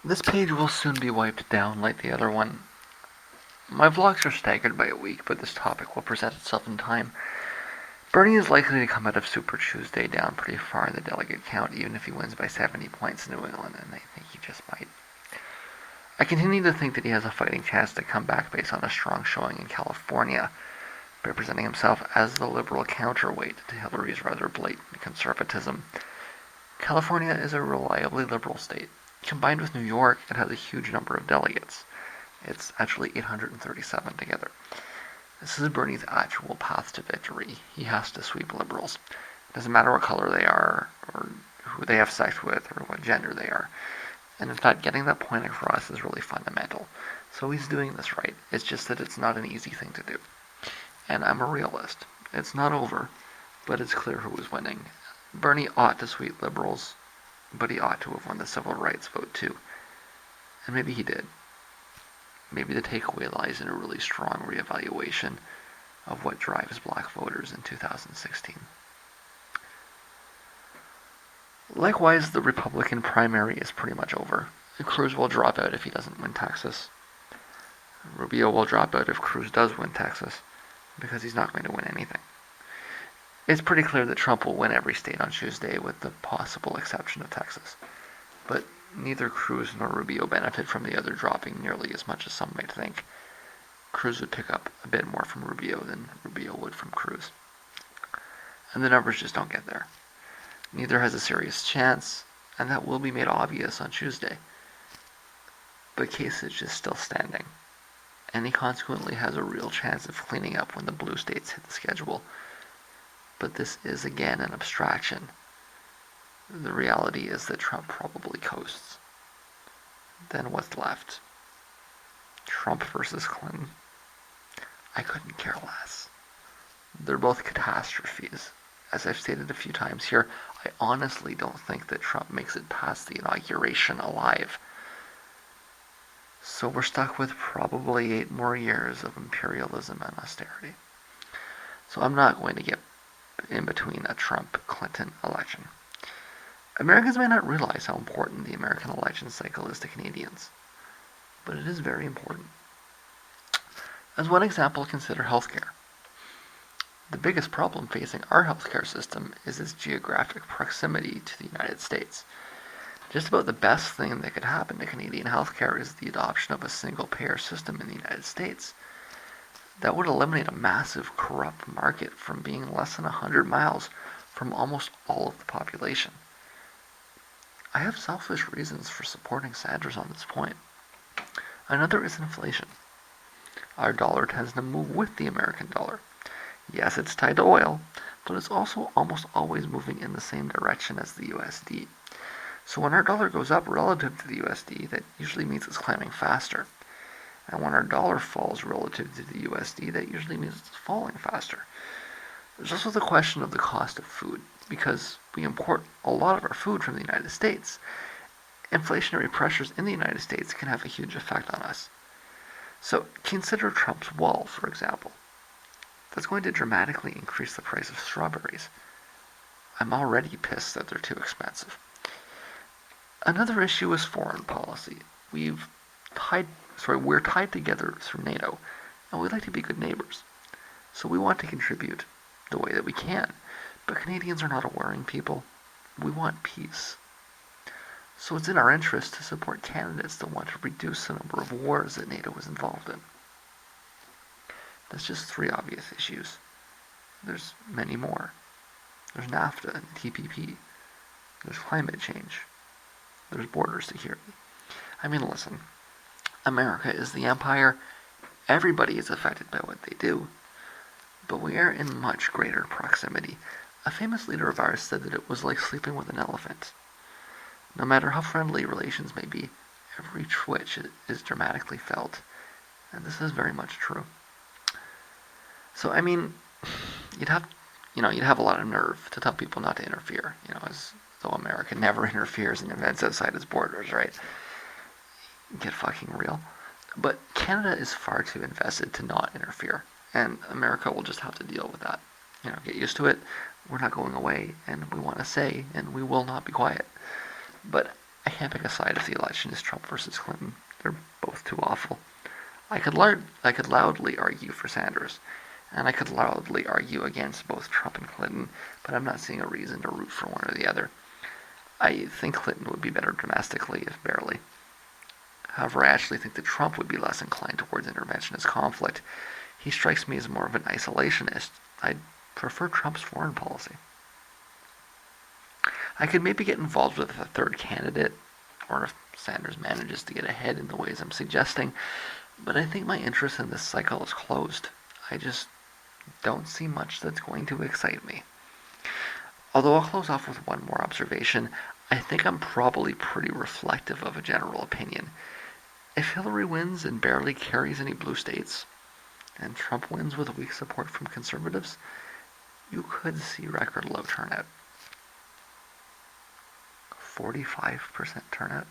This page will soon be wiped down like the other one. My vlogs are staggered by a week, but this topic will present itself in time. Bernie is likely to come out of Super Tuesday down pretty far in the delegate count, even if he wins by 70 points in New England, and I think he just might. I continue to think that he has a fighting chance to come back based on a strong showing in California, representing himself as the liberal counterweight to Hillary's rather blatant conservatism. California is a reliably liberal state. Combined with New York, it has a huge number of delegates. It's actually 837 together. This is Bernie's actual path to victory. He has to sweep liberals. It doesn't matter what color they are, or who they have sex with, or what gender they are. And in fact, getting that point across is really fundamental. So he's doing this right. It's just that it's not an easy thing to do. And I'm a realist. It's not over, but it's clear who is winning. Bernie ought to sweep liberals, but he ought to have won the civil rights vote too. And maybe he did. Maybe the takeaway lies in a really strong reevaluation of what drives black voters in 2016. Likewise, the Republican primary is pretty much over. Cruz will drop out if he doesn't win Texas. Rubio will drop out if Cruz does win Texas, because he's not going to win anything. It's pretty clear that Trump will win every state on Tuesday, with the possible exception of Texas. But neither Cruz nor Rubio benefit from the other dropping nearly as much as some might think. Cruz would pick up a bit more from Rubio than Rubio would from Cruz. And the numbers just don't get there. Neither has a serious chance, and that will be made obvious on Tuesday. But Kasich is still standing, and he consequently has a real chance of cleaning up when the blue states hit the schedule. But this is again an abstraction. The reality is that Trump probably coasts. Then what's left? Trump versus Clinton? I couldn't care less. They're both catastrophes. As I've stated a few times here, I honestly don't think that Trump makes it past the inauguration alive. So we're stuck with probably 8 more years of imperialism and austerity. So I'm not going to get in between a Trump-Clinton election. Americans may not realize how important the American election cycle is to Canadians, but it is very important. As one example, consider healthcare. The biggest problem facing our healthcare system is its geographic proximity to the United States. Just about the best thing that could happen to Canadian healthcare is the adoption of a single-payer system in the United States. That would eliminate a massive corrupt market from being less than 100 miles from almost all of the population. I have selfish reasons for supporting Sanders on this point. Another is inflation. Our dollar tends to move with the American dollar. Yes, it's tied to oil, but it's also almost always moving in the same direction as the USD. So when our dollar goes up relative to the USD, that usually means it's climbing faster. And when our dollar falls relative to the USD, that usually means it's falling faster. There's also the question of the cost of food, because we import a lot of our food from the United States. Inflationary pressures in the United States can have a huge effect on us. So consider Trump's wall, for example. That's going to dramatically increase the price of strawberries. I'm already pissed that they're too expensive. Another issue is foreign policy. We're tied together through NATO, and we like to be good neighbors. So we want to contribute the way that we can. But Canadians are not a warring people. We want peace. So it's in our interest to support candidates that want to reduce the number of wars that NATO is involved in. That's just 3 obvious issues. There's many more. There's NAFTA and TPP. There's climate change. There's border security. I mean, listen, America is the empire. Everybody is affected by what they do. But we are in much greater proximity. A famous leader of ours said that it was like sleeping with an elephant. No matter how friendly relations may be, every twitch is dramatically felt. And this is very much true. So, I mean, you'd have a lot of nerve to tell people not to interfere, as though America never interferes in events outside its borders, right? Get fucking real. But Canada is far too invested to not interfere, and America will just have to deal with that. Get used to it. We're not going away, and we want to say, and we will not be quiet. But I can't pick a side if the election is Trump versus Clinton. They're both too awful. I could loudly argue for Sanders, and I could loudly argue against both Trump and Clinton, but I'm not seeing a reason to root for one or the other. I think Clinton would be better domestically, if barely. However, I actually think that Trump would be less inclined towards interventionist conflict. He strikes me as more of an isolationist. I'd prefer Trump's foreign policy. I could maybe get involved with a third candidate, or if Sanders manages to get ahead in the ways I'm suggesting, but I think my interest in this cycle is closed. I just don't see much that's going to excite me. Although I'll close off with one more observation, I think I'm probably pretty reflective of a general opinion. If Hillary wins and barely carries any blue states, and Trump wins with weak support from conservatives, you could see record low turnout. 45% turnout.